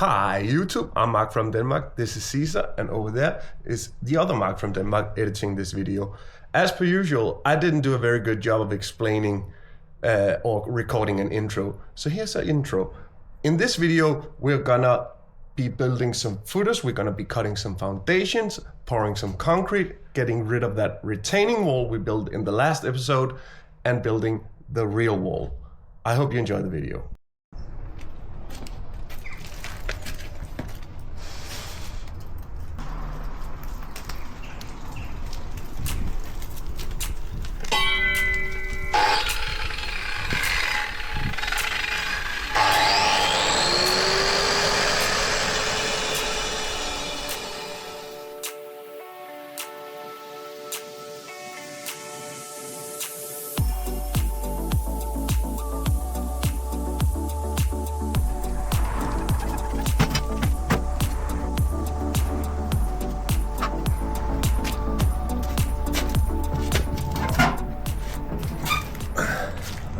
Hi YouTube, I'm Mark from Denmark, this is Caesar, and over there is the other Mark from Denmark editing this video. As per usual, I didn't do a very good job of explaining or recording an intro, so here's an intro. In this video, we're gonna be building some footers, we're gonna be cutting some foundations, pouring some concrete, getting rid of that retaining wall we built in the last episode, and building the real wall. I hope you enjoy the video.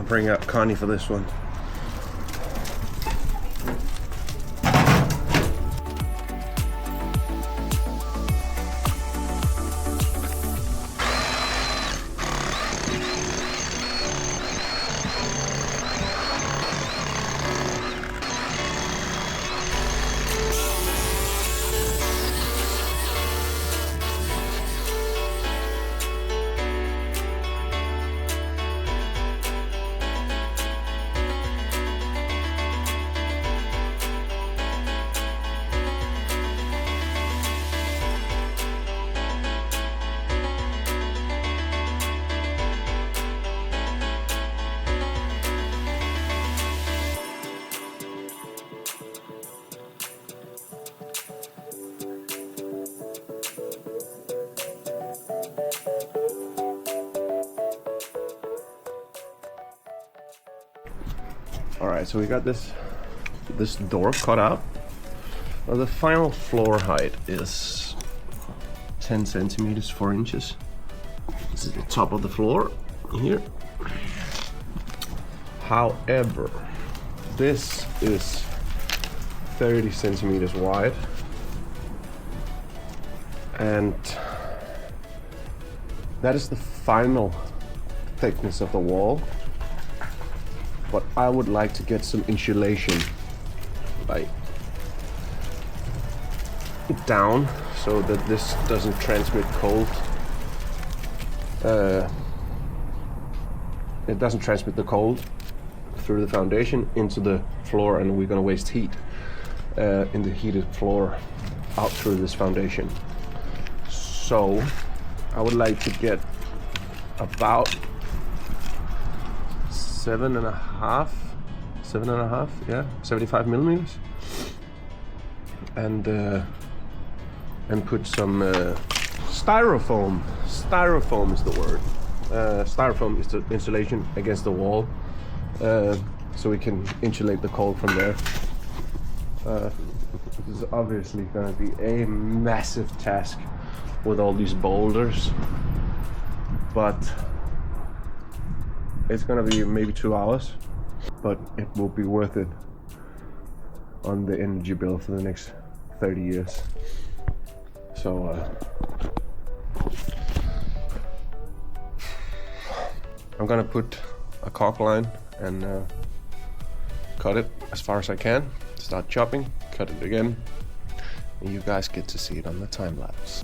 Bring up Connie for this one. Alright, so we got this door cut out. Well, the final floor height is 10 centimeters, 4 inches. This is the top of the floor here. However, this is 30 centimeters wide. And that is the final thickness of the wall. But I would like to get some insulation, like down, so that this doesn't transmit cold. It doesn't transmit the cold through the foundation into the floor, and we're gonna waste heat in the heated floor out through this foundation. So I would like to get about 7.5, yeah, 75 millimeters, and put some styrofoam. Styrofoam is the word. Styrofoam is the insulation against the wall, so we can insulate the cold from there. This is obviously going to be a massive task with all these boulders, but it's gonna be maybe 2 hours, but it will be worth it on the energy bill for the next 30 years. So I'm gonna put a caulk line and cut it as far as I can, start chopping, cut it again, and you guys get to see it on the time lapse.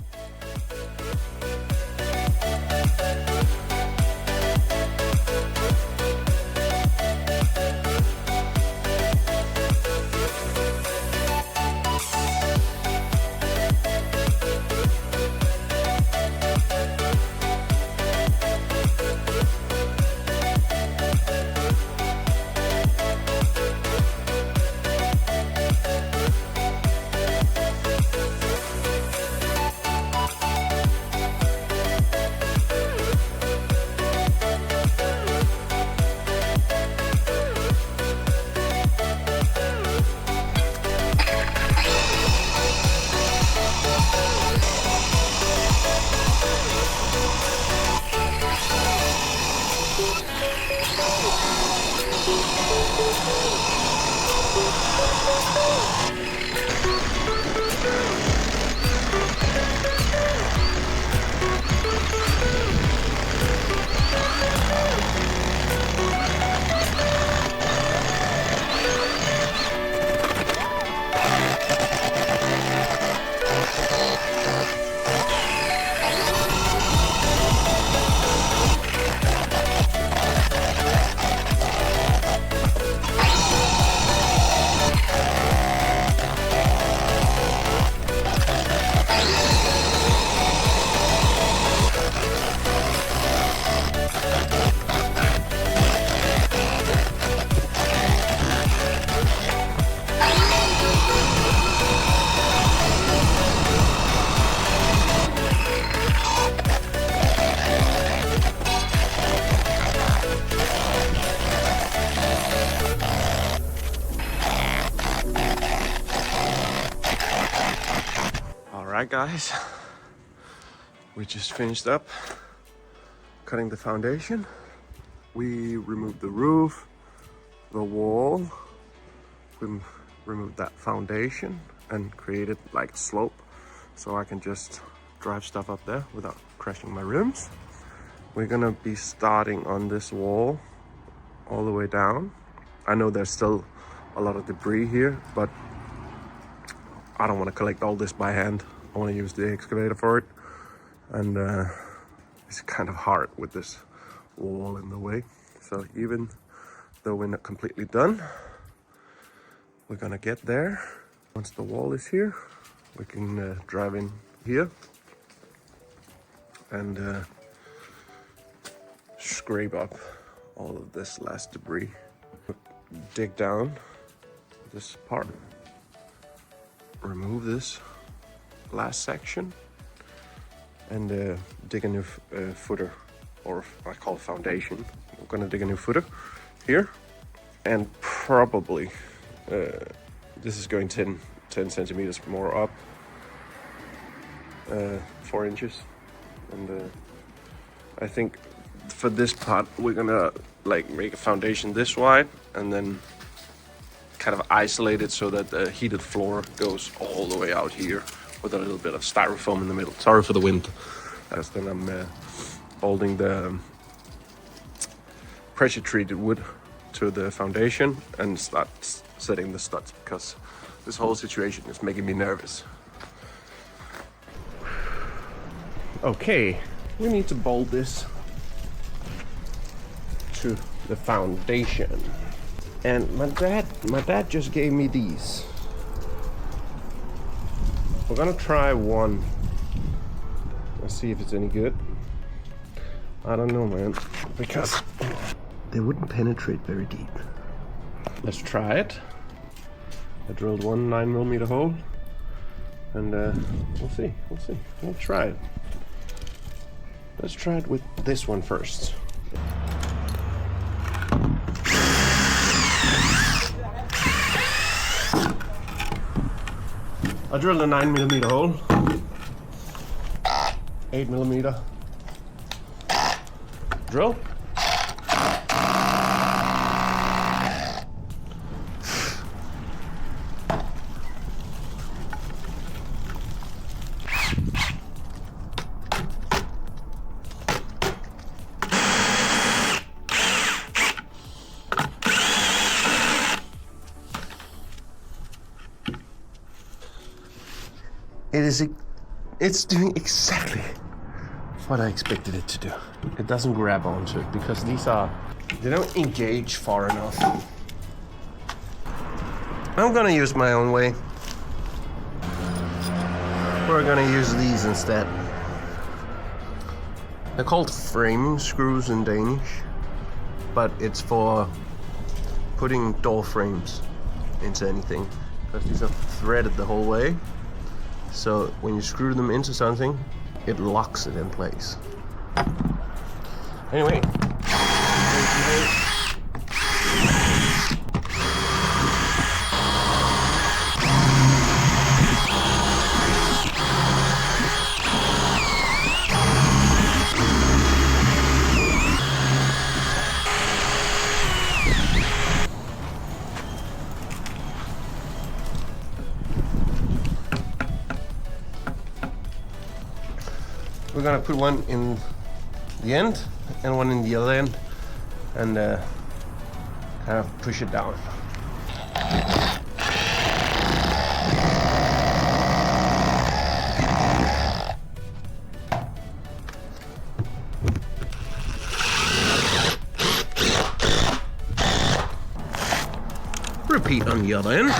Alright guys, we just finished up cutting the foundation. We removed the roof, the wall, we removed that foundation and created like a slope so I can just drive stuff up there without crashing my rims. We're gonna be starting on this wall all the way down. I know there's still a lot of debris here, but I don't want to collect all this by hand. I want to use the excavator for it, and it's kind of hard with this wall in the way. So even though we're not completely done, we're gonna get there. Once the wall is here, we can drive in here and scrape up all of this last debris. Dig down this part, remove this last section, and dig a new footer, or I call it foundation. We're gonna dig a new footer here, and probably this is going 10 centimeters more up, 4 inches, and I think for this part we're gonna like make a foundation this wide and then kind of isolate it so that the heated floor goes all the way out here with a little bit of styrofoam in the middle. Sorry for the wind. As then I'm bolting the pressure treated wood to the foundation and start setting the studs, because this whole situation is making me nervous. Okay, we need to bolt this to the foundation. And my dad just gave me these. We're gonna try one. Let's see if it's any good. I don't know, man, because they wouldn't penetrate very deep. Let's try it. I drilled one 9mm hole, and we'll see. We'll try it. Let's try it with this one first. I drilled a 9mm hole, 8mm drill. It's doing exactly what I expected it to do. It doesn't grab onto it because they don't engage far enough. I'm gonna use my own way. We're gonna use these instead. They're called frame screws in Danish, but it's for putting door frames into anything, because these are threaded the whole way. So when you screw them into something, it locks it in place. Anyway. We're gonna put one in the end and one in the other end, and kind of push it down. Repeat on the other end.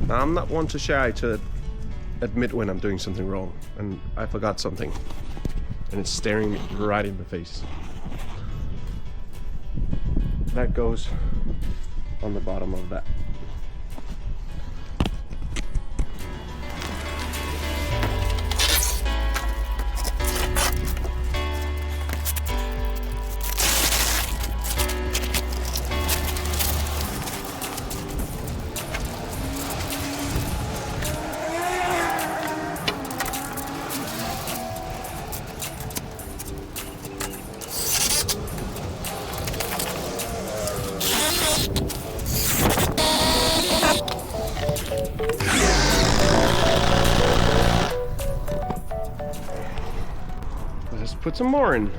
I'm not one to shy to admit when I'm doing something wrong, and I forgot something, and it's staring me right in the face. That goes on the bottom of that. just put some more in.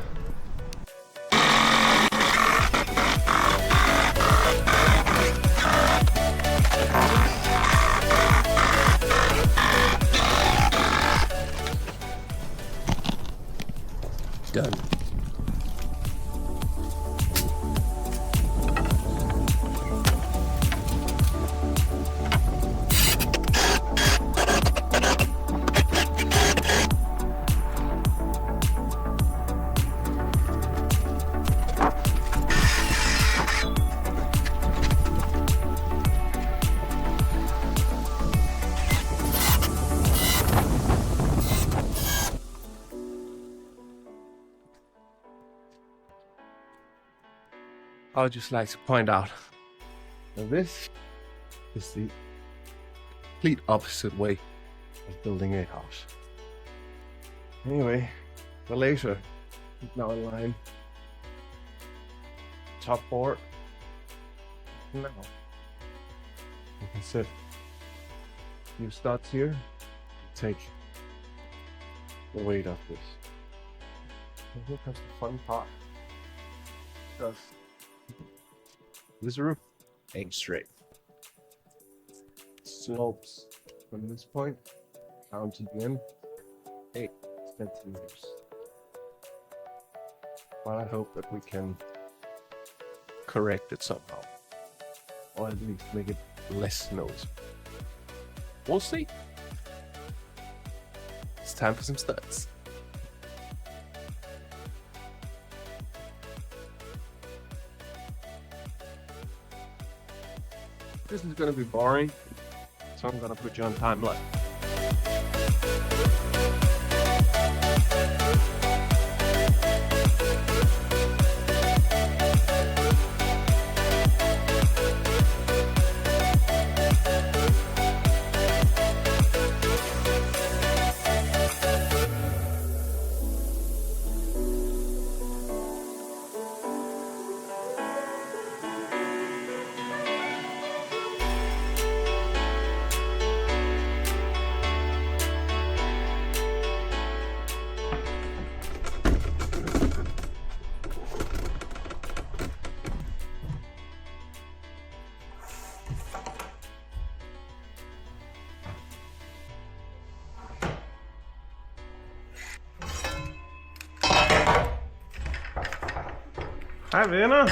Done. I would just like to point out that this is the complete opposite way of building a house. Anyway, the laser is now in line. Top board. Now, you can set new studs here. Take the weight of this. And here comes the fun part. Because this roof ain't straight. Slopes from this point down to the end 8 centimeters. But I hope that we can correct it somehow, or at least make it less noticeable. We'll see. It's time for some studs. This is gonna be boring, so I'm gonna put you on time lapse. Hej venner!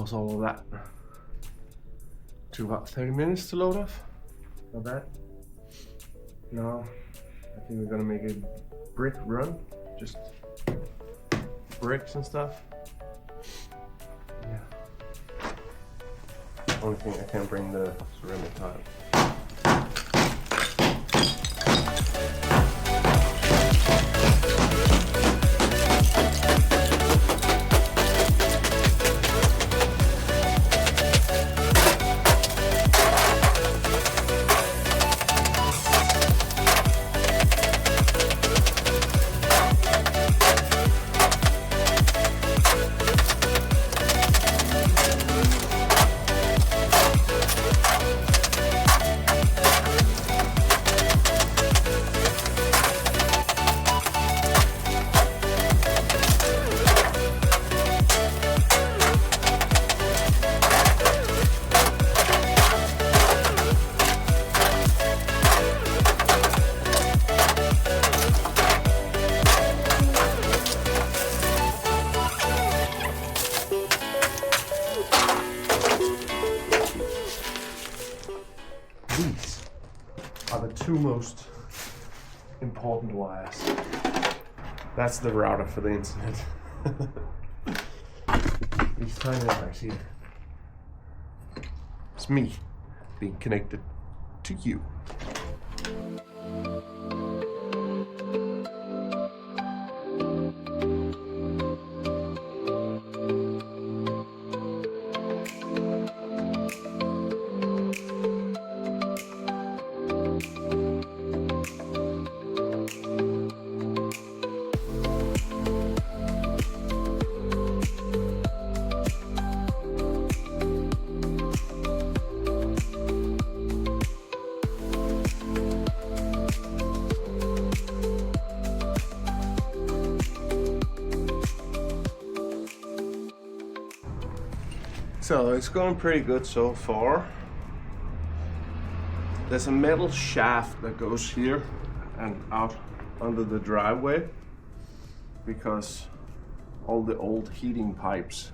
was all of that. Took about 30 minutes to load off. Not bad. Now, I think we're gonna make a brick run. Just bricks and stuff. Yeah. Only thing I can't bring the ceramic tile. These are the two most important wires. That's the router for the internet. These tiny wires here. It's me being connected to you. So it's going pretty good so far. There's a metal shaft that goes here and out under the driveway because all the old heating pipes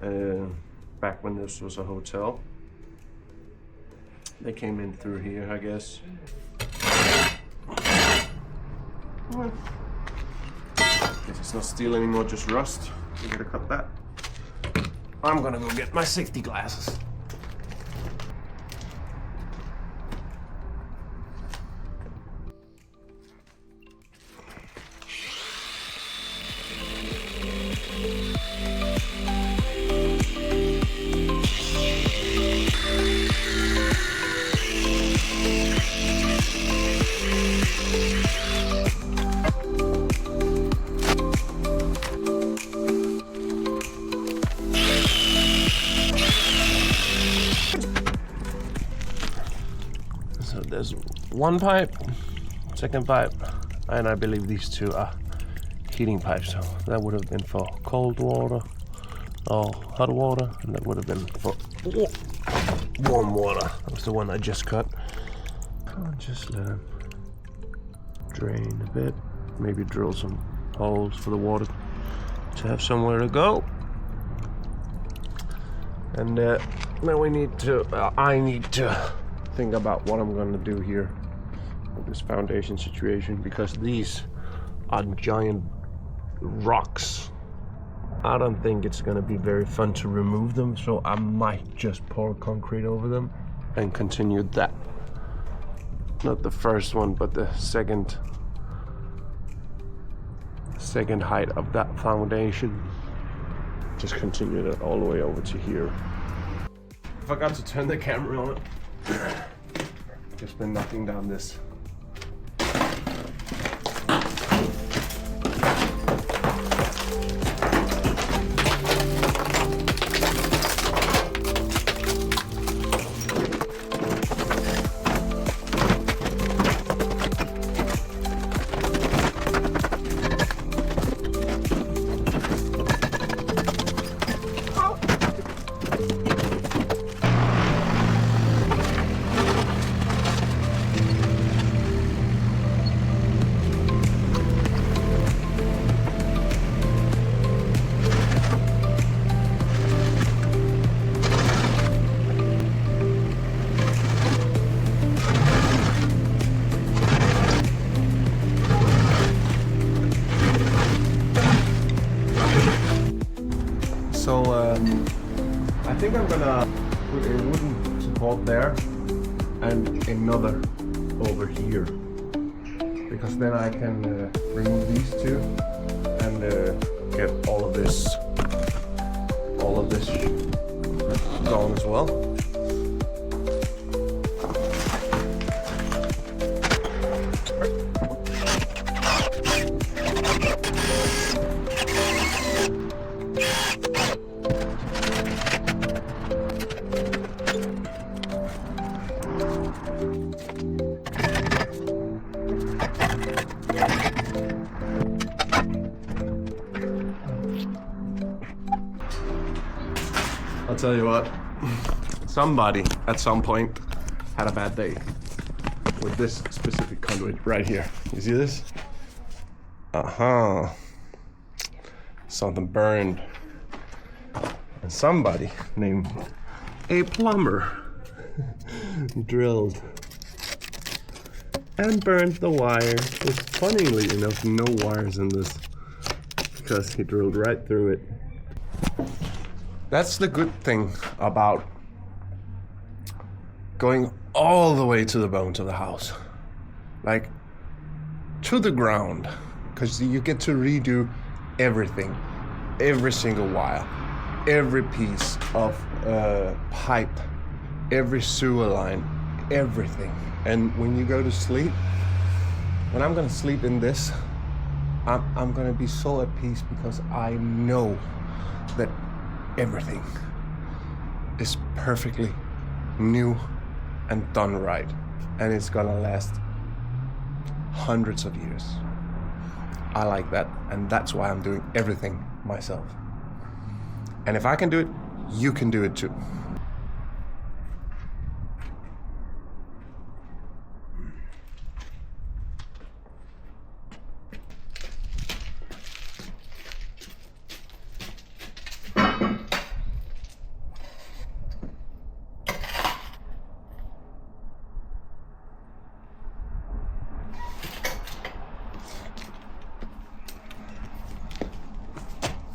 back when this was a hotel, they came in through here, I guess. Guess it's not steel anymore, just rust. We gotta cut that. I'm gonna go get my safety glasses. So there's one pipe, second pipe, and I believe these two are heating pipes. So that would have been for cold water or hot water, and that would have been for warm water. That was the one I just cut. I'll just let them drain a bit. Maybe drill some holes for the water to have somewhere to go. And then I need to think about what I'm gonna do here with this foundation situation, because these are giant rocks. I don't think it's gonna be very fun to remove them, so I might just pour concrete over them and continue that. Not the first one, but the second height of that foundation. Just continue that all the way over to here. I forgot to turn the camera on. Just been knocking down this. gonna put a wooden support there and another over here, because then I can remove these two and get all of this gone as well. I'll tell you what, somebody at some point had a bad day with this specific conduit right here. You see this? Something burned. And somebody named a plumber drilled and burned the wire. There's funnily enough no wires in this because he drilled right through it. That's the good thing about going all the way to the bones of the house, like to the ground, because you get to redo everything, every single wire, every piece of pipe, every sewer line, everything. And when you go to sleep, when I'm gonna sleep in this, I'm gonna be so at peace because I know that everything is perfectly new and done right, and it's gonna last hundreds of years. I like that, and that's why I'm doing everything myself. And if I can do it, you can do it too.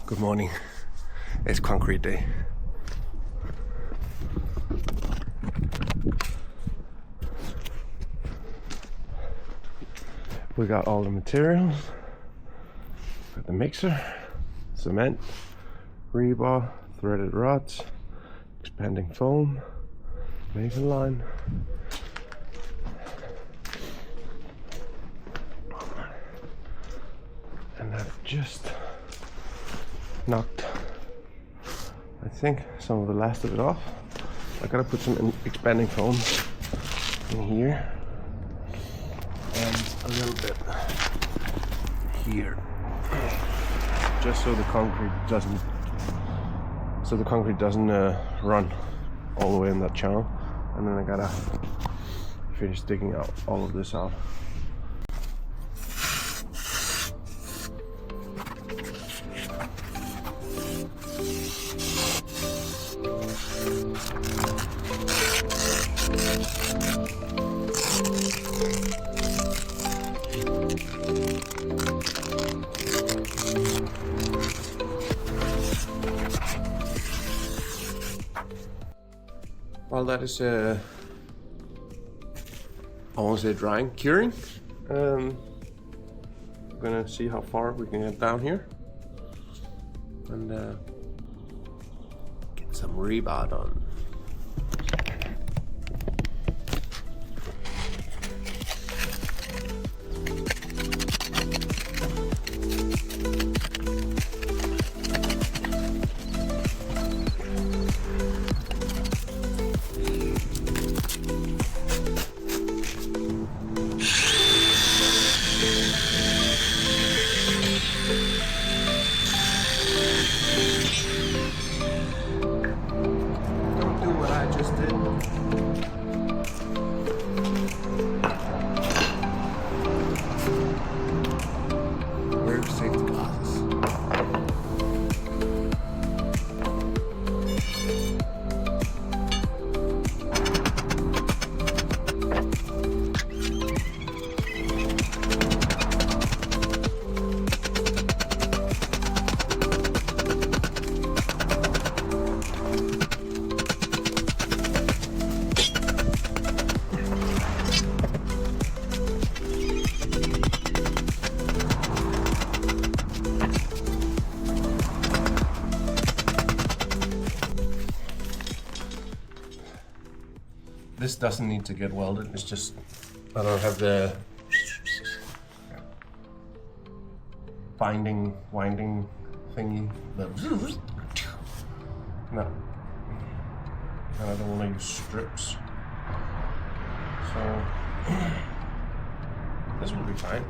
Good morning. It's concrete day. We got all the materials. Got the mixer, cement, rebar, threaded rods, expanding foam, mason line. And I've just knocked, I think, some of the last of it off. I gotta put some expanding foam in here and a little bit here, just so the concrete doesn't run all the way in that channel. And then I gotta finish digging out all of this out. While that is, I won't say drying, curing, I'm gonna see how far we can get down here and get some rebar on. This doesn't need to get welded. It's just I don't have the winding thingy. No. And I don't want to use strips. So this will be fine.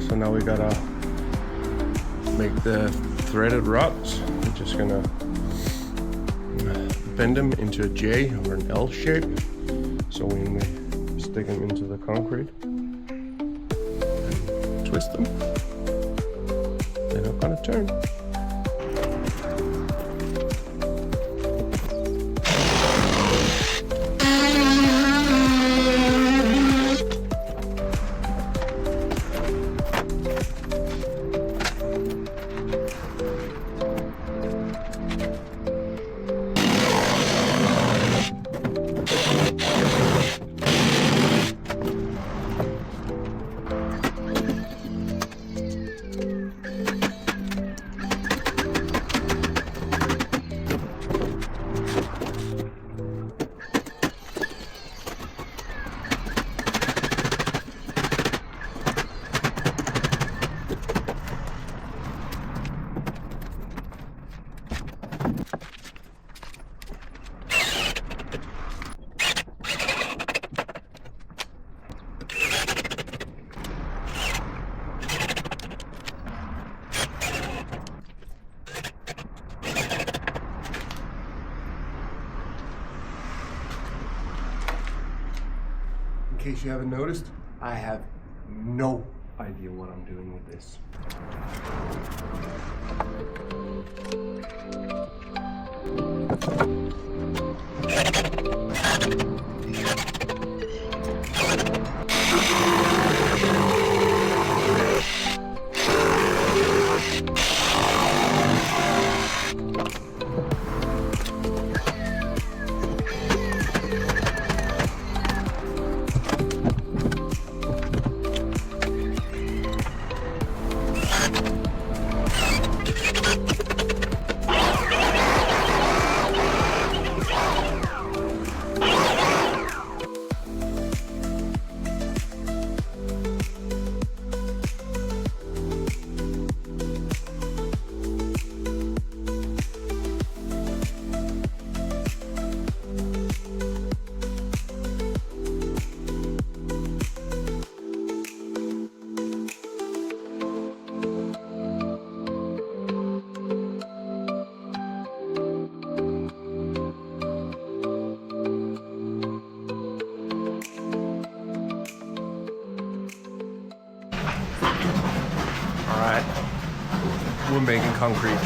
So now we gotta make the threaded rods. We're just gonna bend them into a J or an L shape. So when we stick them into the concrete and twist them, they're not gonna turn. In case you haven't noticed, I have no idea what I'm doing with this. Alright, we're making concrete.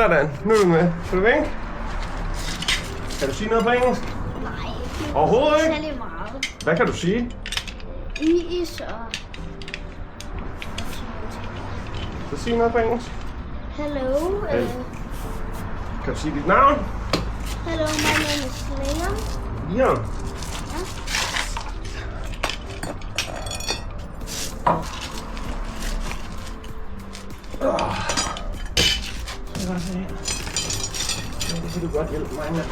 Sådan, nu er du med. Kan du vinke? Kan du sige noget på engelsk? Nej. Overhovedet ikke? Særlig meget. Hvad kan du sige? Is og... Så sig noget på engelsk. Hello. Kan du sige dit navn? Hello, my name is Leon. Leon. Ja. Det kan du godt hjælpe mig med.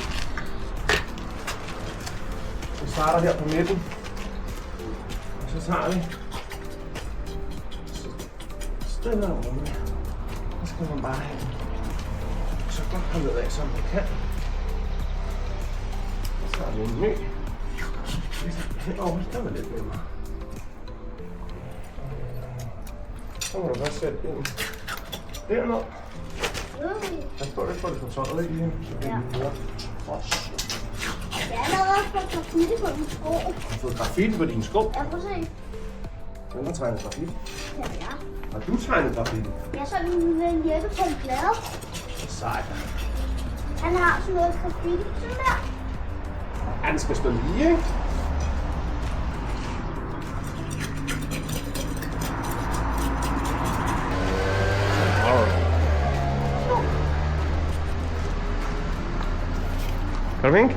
Vi starter her på midten. Og så tager vi stille og roligt. Så skal man bare have så godt komme ned af, som man kan. Så tager vi en ny. Den var lidt nemmere. Så må du bare sætte den derned. Jeg tror, det får det kontrollet ikke lige. Så det er lidt bedre. Jeg har allerede fået graffiti på min sko. Har du fået graffiti på dine sko? Ja, prøv at se. Hvem har tegnet graffiti? Ja, ja. Har du tegnet graffiti? Jeg så en hjælpe på en plade. Sejt. Han har sådan noget graffiti sådan der. Ja, den skal stå lige, ikke? Kan du vinke?